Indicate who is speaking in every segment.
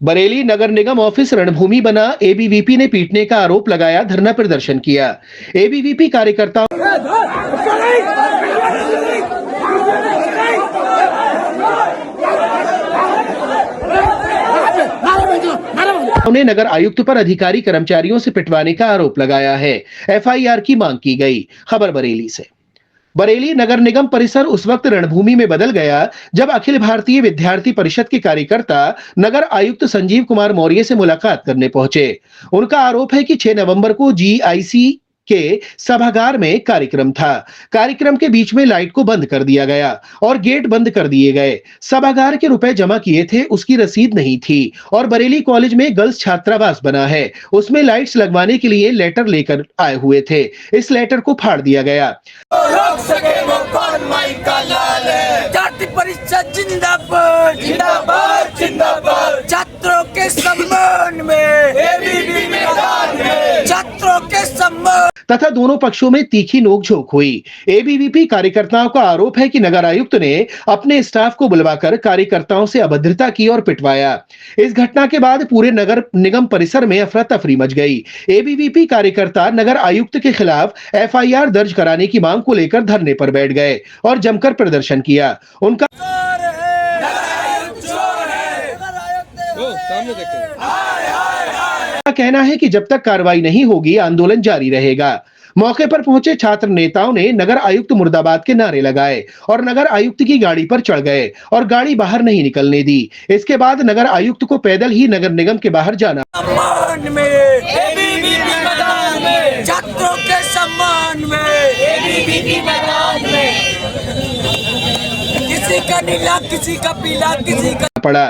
Speaker 1: बरेली नगर निगम office रणभूमि बना, ABVP ने पीटने का आरोप लगाया, धरना प्रदर्शन किया। एबीवीपी कार्यकर्ताओं ने नगर आयुक्त पर अधिकारी कर्मचारियों से पिटवाने का आरोप लगाया है। एफआईआर की मांग की गई। खबर बरेली से। बरेली नगर निगम परिसर उस वक्त रणभूमि में बदल गया जब अखिल भारतीय विद्यार्थी परिषद के कार्यकर्ता नगर आयुक्त संजीव कुमार मौर्य से मुलाकात करने पहुंचे। उनका आरोप है कि 6 नवंबर को जीआईसी के सभागार में कार्यक्रम था। कार्यक्रम के बीच में लाइट को बंद कर दिया गया और गेट बंद कर दिए गए। सभागार के रुपए जमा किए थे, उसकी रसीद नहीं थी। और बरेली कॉलेज में गर्ल्स छात्रावास बना है, उसमें लाइट्स लगवाने के लिए लेटर लेकर आए हुए थे। इस लेटर को फाड़ दिया गया।
Speaker 2: रोक सके वो कौन, माई का लाल है। जाति परिषद जिंदाबाद जिंदाबाद जिंदाबाद। छात्रों के सम्मान में एबीवीपी मैदान में, छात्रों के सम्मान।
Speaker 1: तथा दोनों पक्षों में तीखी नोकझोंक हुई। एबीवीपी कार्यकर्ताओं का आरोप है कि नगर आयुक्त ने अपने स्टाफ को बुलवाकर कार्यकर्ताओं से अभद्रता की और पिटवाया। इस घटना के बाद पूरे नगर निगम परिसर में अफरा तफरी मच गई। एबीवीपी कार्यकर्ता नगर आयुक्त के खिलाफ एफआईआर दर्ज कराने की मांग को लेकर धरने पर बैठ गए और जमकर प्रदर्शन किया। उनका कहना है कि जब तक कार्रवाई नहीं होगी, आंदोलन जारी रहेगा। मौके पर पहुंचे छात्र नेताओं ने नगर आयुक्त मुर्दाबाद के नारे लगाए और नगर आयुक्त की गाड़ी पर चढ़ गए और गाड़ी बाहर नहीं निकलने दी। इसके बाद नगर आयुक्त को पैदल ही नगर निगम के बाहर जाना।
Speaker 2: सम्मान में एबीवीपी मैदान में, छात्रों के सम्मान में एबीवीपी मैदान में। किसी का नीला, किसी का पीला, किसी का
Speaker 1: पड़ा।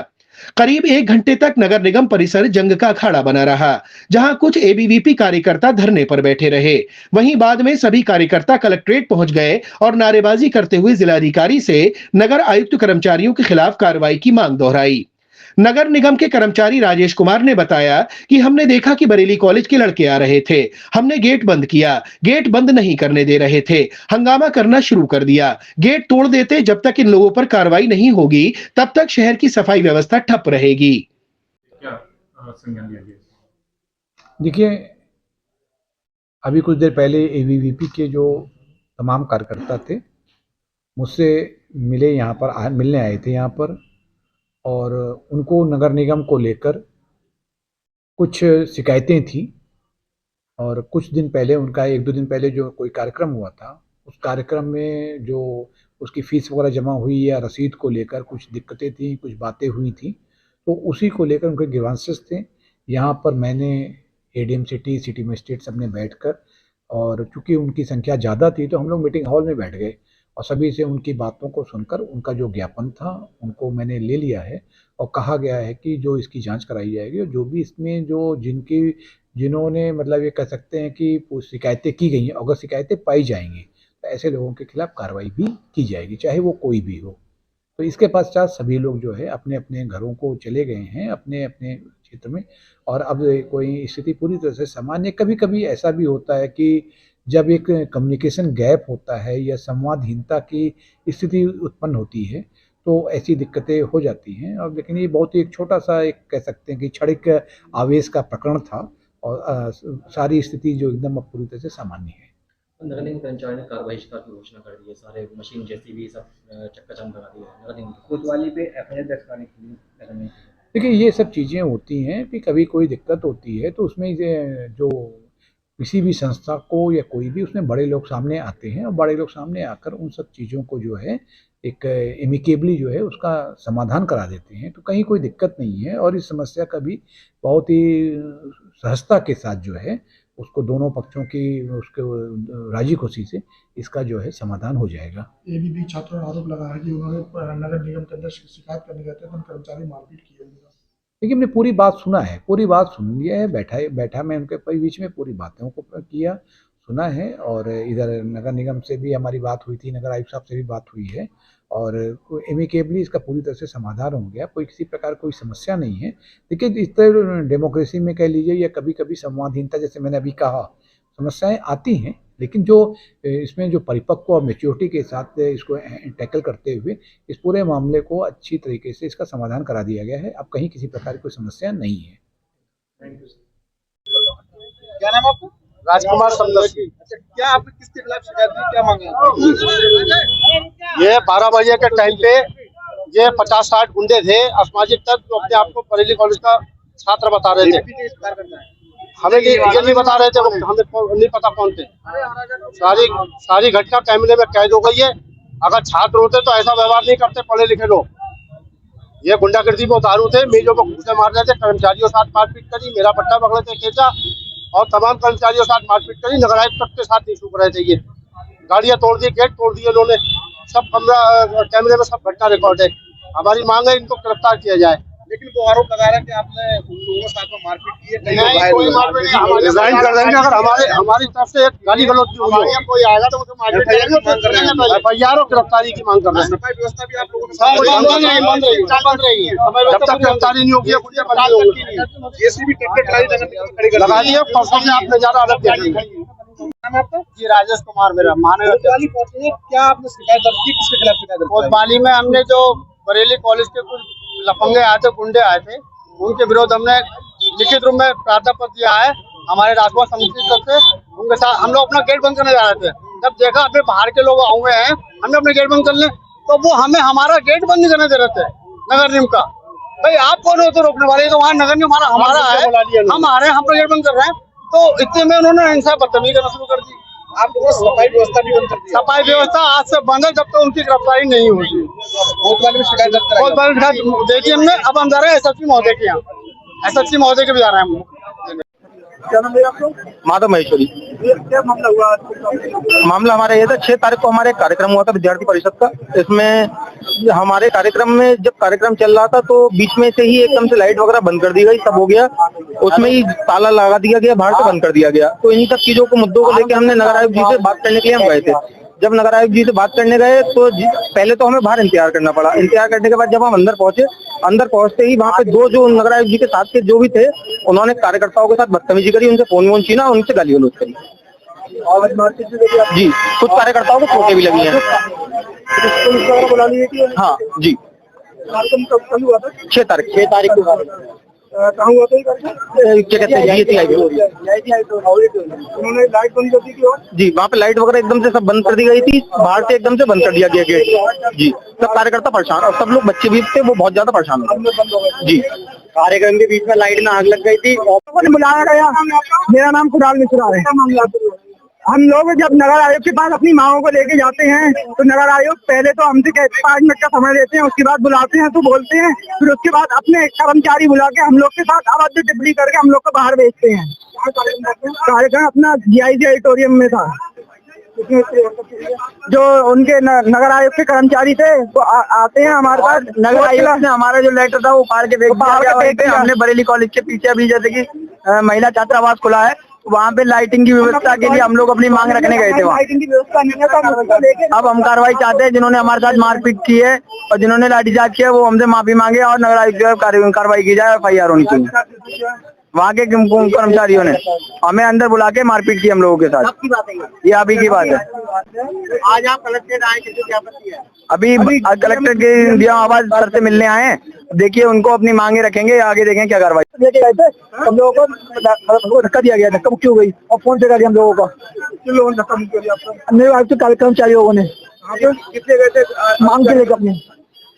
Speaker 1: करीब 1 घंटे तक नगर निगम परिसर जंग का अखाड़ा बना रहा, जहां कुछ एबीवीपी कार्यकर्ता धरने पर बैठे रहे। वहीं बाद में सभी कार्यकर्ता कलेक्ट्रेट पहुंच गए और नारेबाजी करते हुए जिलाधिकारी से नगर आयुक्त कर्मचारियों के खिलाफ कार्रवाई की मांग दोहराई। नगर निगम के कर्मचारी राजेश कुमार ने बताया कि हमने देखा कि बरेली कॉलेज के लड़के आ रहे थे। हमने गेट बंद किया, गेट बंद नहीं करने दे रहे थे, हंगामा करना शुरू कर दिया। गेट तोड़ देते। जब तक इन लोगों पर कार्रवाई नहीं होगी, तब तक शहर की सफाई व्यवस्था ठप रहेगी।
Speaker 3: क्या संज्ञान लिया गया?
Speaker 4: देखिए, अभी कुछ देर पहले एबीवीपी के जो तमाम कार्यकर्ता थे मुझसे मिले, यहाँ पर मिलने आए थे यहाँ पर, और उनको नगर निगम को लेकर कुछ शिकायतें थी। और कुछ दिन पहले उनका 1-2 दिन पहले जो कोई कार्यक्रम हुआ था, उस कार्यक्रम में जो उसकी फ़ीस वगैरह जमा हुई या रसीद को लेकर कुछ दिक्कतें थी, कुछ बातें हुई थी, तो उसी को लेकर उनके ग्रीवांसेस थे। यहाँ पर मैंने एडीएम सिटी, सिटी मजिस्ट्रेट सब ने बैठकर, और चूँकि उनकी संख्या ज़्यादा थी तो हम लोग मीटिंग हॉल में बैठ गए और सभी से उनकी बातों को सुनकर उनका जो ज्ञापन था उनको मैंने ले लिया है। और कहा गया है कि जो इसकी जांच कराई जाएगी और जो भी इसमें जो जिन्होंने मतलब ये कह सकते हैं कि शिकायतें की गई हैं, अगर शिकायतें पाई जाएंगी तो ऐसे लोगों के खिलाफ कार्रवाई भी की जाएगी, चाहे वो कोई भी हो। तो इसके पश्चात सभी लोग जो है अपने अपने घरों को चले गए हैं, अपने अपने क्षेत्र में। और अब कोई स्थिति पूरी तरह से सामान्य। कभी कभी ऐसा भी होता है कि जब एक कम्युनिकेशन गैप होता है या संवादहीनता की स्थिति उत्पन्न होती है तो ऐसी दिक्कतें हो जाती हैं। और लेकिन ये बहुत ही एक छोटा सा, एक कह सकते हैं कि क्षणिक आवेश का प्रकरण था, और सारी स्थिति जो एकदम अब पूरी तरह से सामान्य है।
Speaker 5: नगर निगम कर्मचारी ने कार्रवाई की घोषणा कर दी है, सारे मशीन जैसी भी सब चक्का-जाम लगा दिया है नगर निगम
Speaker 6: कोतवाली पे एफआईआर दर्ज कराने के लिए नगर निगम।
Speaker 4: देखिए, ये सब चीज़ें होती हैं कि कभी कोई दिक्कत होती है तो उसमें जो किसी भी संस्था को या कोई भी, उसमें बड़े लोग सामने आते हैं और बड़े लोग सामने आकर उन सब चीज़ों को जो है एक एमिकेबली जो है उसका समाधान करा देते हैं। तो कहीं कोई दिक्कत नहीं है और इस समस्या का भी बहुत ही सहजता के साथ जो है उसको दोनों पक्षों की उसके राजी खुशी से इसका जो है समाधान हो जाएगा।
Speaker 3: एबीवीपी छात्रों ने आरोप लगाया है कि उन्होंने नगर निगम के अंदर शिकायत करने गए थे तो कर्मचारी मारपीट की है।
Speaker 4: देखिए, हमने पूरी बात सुना है, पूरी बात सुन लिया है, बैठा मैं उनके बीच में पूरी बातों को किया, सुना है। और इधर नगर निगम से भी हमारी बात हुई थी, नगर आयुक्त साहब से भी बात हुई है और एमिकेबली इसका पूरी तरह से समाधान हो गया। कोई किसी प्रकार कोई समस्या नहीं है। देखिए, इस तरह डेमोक्रेसी में कह लीजिए या कभी कभी संवादहीनता, जैसे मैंने अभी कहा, समस्याएं आती हैं, लेकिन जो इसमें जो परिपक्व और मैच्योरिटी के साथ इसको टैकल करते हुए इस पूरे मामले को अच्छी तरीके से इसका समाधान करा दिया गया है। अब कहीं किसी प्रकार की कोई समस्या नहीं है।
Speaker 7: क्या नाम आपका?
Speaker 8: राजकुमार समदर।
Speaker 7: अच्छा, क्या आपने किसके खिलाफ शिकायत की, क्या मांगे?
Speaker 8: ये 12 बजे के टाइम पे ये 50-60 गुंडे थे असामाजिक तत्व जो अपने आप को बरेली कॉलेज का छात्र बता रहे थे। हमें ये नहीं बता रहे थे, हमें नहीं पता कौन थे। सारी घटना कैमरे में कैद हो गई है। अगर छात्र होते तो ऐसा व्यवहार नहीं करते पढ़े लिखे लोग। ये गुंडागर्दी में उतारू थे, मेजों को घूसे मार रहे थे, कर्मचारियों के साथ मारपीट करी, मेरा पट्टा पकड़े थे खींचा और तमाम कर्मचारियों के साथ मारपीट करी। नगर आयुक्त तक के साथ नहीं छूट रहे थे। ये गाड़ियां तोड़ दी, गेट तोड़ दिए इन्होंने, सब कैमरे में सब घटना रिकॉर्ड है। हमारी मांग है इनको गिरफ्तार किया जाए।
Speaker 7: लेकिन वो आरोप लगा रहा है कि आपने उन लोगों के साथ में मारपीट की है।
Speaker 8: नहीं, कोई मारपीट नहीं। रिजाइन कर देंगे अगर हमारी तरफ से एक गाली गलौज की हुई है, कोई आएगा तो उसे मारपीट करेंगे। FIR और गिरफ्तारी की मांग कर रहे हैं।
Speaker 7: सफाई व्यवस्था भी आप लोगों के
Speaker 8: बंद
Speaker 7: साथ
Speaker 8: रही है। जब तक गिरफ्तारी नहीं होगी कुछ बंद नहीं होगी।
Speaker 7: जेसीबी ट्रैक्टर ट्राली
Speaker 8: लगा दिए, परसों से आप नजारा अलग देखेंगे। जी राजेश कुमार मेरा माने।
Speaker 7: क्या आपने शिकायत दर्ज की, किसके खिलाफ शिकायत दर्ज की?
Speaker 8: कोतवाली में हमने जो बरेली कॉलेज के कुछ लफंगे आए थे, गुंडे आए थे, उनके विरोध हमने लिखित रूप में प्रार्थना पत्र दिया है। हमारे राजभवन समिति की तरफ से उनके साथ हम लोग अपना गेट बंद करने जा रहे थे। जब देखा अपने बाहर के लोग हुए हैं, हमने अपने गेट बंद कर ले, तो वो हमें हमारा गेट बंद नहीं करने दे रहे थे नगर निगम का। भाई आप कौन होते रोकने वाले? तो वहाँ नगर निगम हमारा है, हम आ रहे हैं, हम अपना गेट बंद कर रहे हैं। तो इतने में उन्होंने हिंसा बदतमीजी करना शुरू कर दी।
Speaker 7: आप लोगों ने सफाई व्यवस्था भी बंद कर दी।
Speaker 8: सफाई व्यवस्था आज से बंद है जब तक उनकी गिरफ्तारी नहीं होगी।
Speaker 7: कोतवाली में शिकायत दर्ज कराई।
Speaker 8: बहुत बड़ी देखिए हमने। अब हम जा रहे हैं SSP महोदय के यहाँ, SSP महोदय के भी जा रहे हैं हम।
Speaker 7: क्या नाम है आपको?
Speaker 5: माधव महेश्वरी।
Speaker 7: क्या मामला हुआ?
Speaker 5: मामला हमारा ये था, 6 तारीख को हमारे एक कार्यक्रम हुआ था विद्यार्थी परिषद का। इसमें हमारे कार्यक्रम में जब कार्यक्रम चल रहा था तो बीच में से ही एकदम से लाइट वगैरह बंद कर दी गई, सब हो गया। उसमें ही ताला लगा दिया गया, बाहर से बंद कर दिया गया। तो इन्हीं सब चीजों को मुद्दों को लेकर हमने नगर आयुक्त जी से बात करने के लिए हम गए थे। जब नगर आयुक्त जी से बात करने गए तो पहले तो हमें बाहर इंतजार करना पड़ा। इंतजार करने के बाद जब हम अंदर पहुंचे, अंदर पहुंचते ही वहाँ पे दो जो नगर आयुक्त जी के साथ के जो भी थे, उन्होंने कार्यकर्ताओं के साथ बदतमीजी करी, उनसे फोन वोन छीना, उनसे गाली गलौज करी। जी, कुछ कार्यकर्ताओं को चोटें भी लगी हैं।
Speaker 7: बुला लिए?
Speaker 5: हाँ जी।
Speaker 7: कार्यक्रम कब हुआ था?
Speaker 5: 6 तारीख को।
Speaker 7: कहाँ हुआ था ये कार्यक्रम?
Speaker 5: क्या कहते हैं,
Speaker 7: उन्होंने लाइट बंद कर दी थी और
Speaker 5: जी, वहाँ पे लाइट वगैरह एकदम से सब बंद कर दी गई थी, बाहर से एकदम से बंद कर दिया गया गेट। जी, सब कार्यकर्ता परेशान और सब लोग बच्चे भी थे, वो बहुत ज्यादा परेशान थे। जी, कार्यक्रम के बीच में लाइट में आग लग गई थी।
Speaker 7: बुलाया गया। मेरा नाम कुणाल मिश्रा है। हम लोग जब नगर आयोग के पास अपनी मांगों को लेके जाते हैं तो नगर आयोग पहले तो हमसे 5 मिनट का समय लेते हैं, उसके बाद बुलाते हैं तो बोलते हैं, फिर उसके बाद अपने कर्मचारी बुला के हम लोग के साथ अवैध टिप्पणी करके हम लोग को बाहर भेजते हैं। कार्यक्रम अपना GIC ऑडिटोरियम में था। जो उनके नगर आयोग के कर्मचारी थे वो आते हैं हमारे पास। नगर आयोग ने हमारा जो लेटर था वो फाड़ के फेंक दिया। हमने बरेली कॉलेज के पीछे अभी जैसे कि महिला छात्रावास खुला है, वहाँ पे लाइटिंग की व्यवस्था के लिए हम लोग अपनी मांग रखने गए थे। वहाँ लाइटिंग की व्यवस्था नहीं है, अब हम कार्रवाई चाहते हैं। जिन्होंने हमारे साथ मारपीट की है और जिन्होंने लाठीचार्ज किया वो हमसे माफी मांगे और नगर आयुक्त कार्रवाई की जाए, FIR होनी चाहिए। वहाँ के कर्मचारियों ने हमें अंदर बुला के मारपीट की हम लोगों के साथ। ये अभी की बात है। आज आप कलेक्ट्रेट आए, किसी क्या पति है?
Speaker 5: अभी कलेक्टर के दिया आवाज सर से मिलने आए हैं। देखिए उनको अपनी मांगे रखेंगे, आगे देखें क्या कार्रवाई।
Speaker 7: लेके गए थे हम लोगों को धक्का दिया गया, धक्का मुक्की हो गई और फोन से कर दिया हम लोगों का। किन लोगों ने धक्का मुक्की किया आपको? मेरे आज तो कर्मचारी लोगों ने। कितने गए थे मांग के लेकर? अपने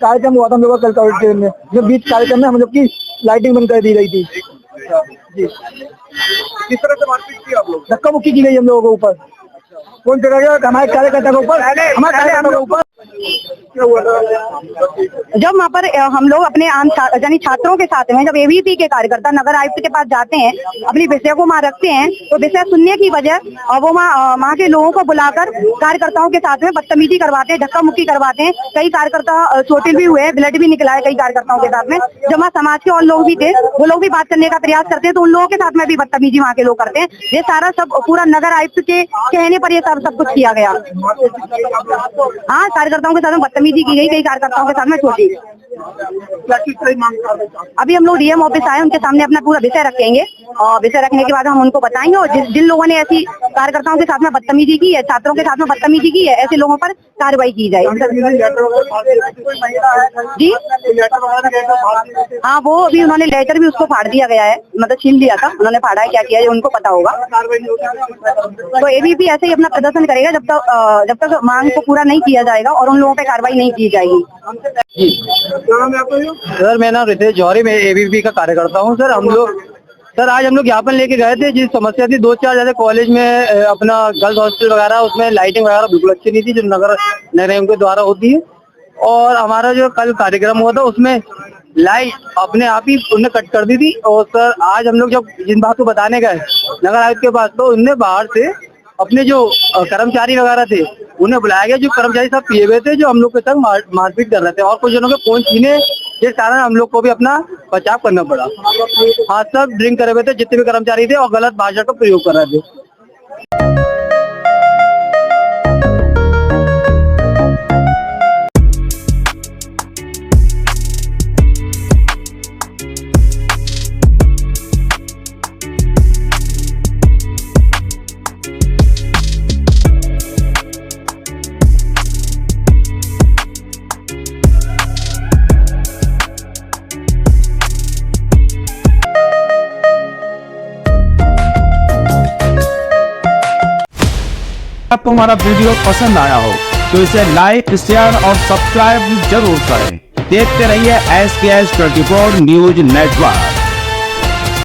Speaker 7: कार्यक्रम हुआ था हम लोग का कल में, जो बीच कार्यक्रम में हम लोग की लाइटिंग बंद कर दी गई थी। जी, किस तरह से मारपीट की आप लोग? धक्का मुक्की की गई हम लोगों के ऊपर। कौन जगह गया? हमारे कार्यकर्ता के ऊपर, हमारे कार्यकर्ता के ऊपर।
Speaker 9: जब वहाँ पर हम लोग अपने आम यानी छात्रों के साथ में जब AVP के कार्यकर्ता नगर आयुक्त के पास जाते हैं, अपनी विषय को वहाँ रखते हैं, तो विषय सुनने की वजह और वो वहाँ के लोगों को बुलाकर कार्यकर्ताओं के साथ में बदतमीजी करवाते हैं, धक्का मुक्की करवाते हैं। कई कार्यकर्ता चोटिल भी हुए, ब्लड भी निकला है कई कार्यकर्ताओं के साथ में। जब वहाँ समाज के और लोग भी थे, वो लोग भी बात करने का प्रयास करते हैं, तो उन लोगों के साथ में भी बदतमीजी वहाँ के लोग करते हैं। ये सारा सब पूरा नगर आयुक्त के कहने पर ये सब कुछ किया गया। हाँ, कार्यकर्ताओं के साथ में बदतमीजी की गई, कई कार्यकर्ताओं के साथ में छोटी। अभी हम लोग DM ऑफिस आए, उनके सामने अपना पूरा विषय रखेंगे विषय रखने के बाद हम उनको बताएंगे, और जिन लोगों ने ऐसी कार्यकर्ताओं के साथ में बदतमीजी की है, छात्रों के साथ में बदतमीजी की है, ऐसे लोगों पर कार्रवाई की जाए। जी हाँ, वो अभी उन्होंने लेटर भी उसको फाड़ दिया गया है, मतलब छीन लिया था, उन्होंने फाड़ा है, क्या किया है उनको पता होगा। तो एबीवीपी ऐसे ही अपना प्रदर्शन करेगा जब तक मांग को पूरा नहीं किया जाएगा और उन लोगों पे कार्रवाई नहीं की जाएगी।
Speaker 5: सर मेरा नाम रितेश जौहरी, मैं एबीवीपी का कार्यकर्ता हूँ। सर आज हम लोग ज्ञापन लेके गए थे, जिस समस्या थी 2-4 जैसे कॉलेज में अपना गर्ल्स हॉस्टल वगैरह, उसमें लाइटिंग वगैरह बिल्कुल अच्छी नहीं थी जो नगर निगम के द्वारा होती है। और हमारा जो कल कार्यक्रम हुआ था उसमें लाइट अपने आप ही उन्हें कट कर दी थी। और सर आज हम लोग जब जिन बात को बताने गए नगर आयुक्त के पास, तो उनने बाहर से अपने जो कर्मचारी वगैरह थे उन्हें बुलाया गया, जो कर्मचारी सब पिए हुए थे, जो हम लोग के साथ मारपीट कर रहे थे और कुछ जनों के फोन छीने, जिस कारण हम लोग को भी अपना बचाव करना पड़ा। हाँ, सब ड्रिंक करे हुए थे जितने भी कर्मचारी थे और गलत भाषा का प्रयोग कर रहे थे।
Speaker 10: आपको हमारा वीडियो पसंद आया हो तो इसे लाइक, शेयर और सब्सक्राइब जरूर करें। देखते रहिए SKS 24 न्यूज नेटवर्क।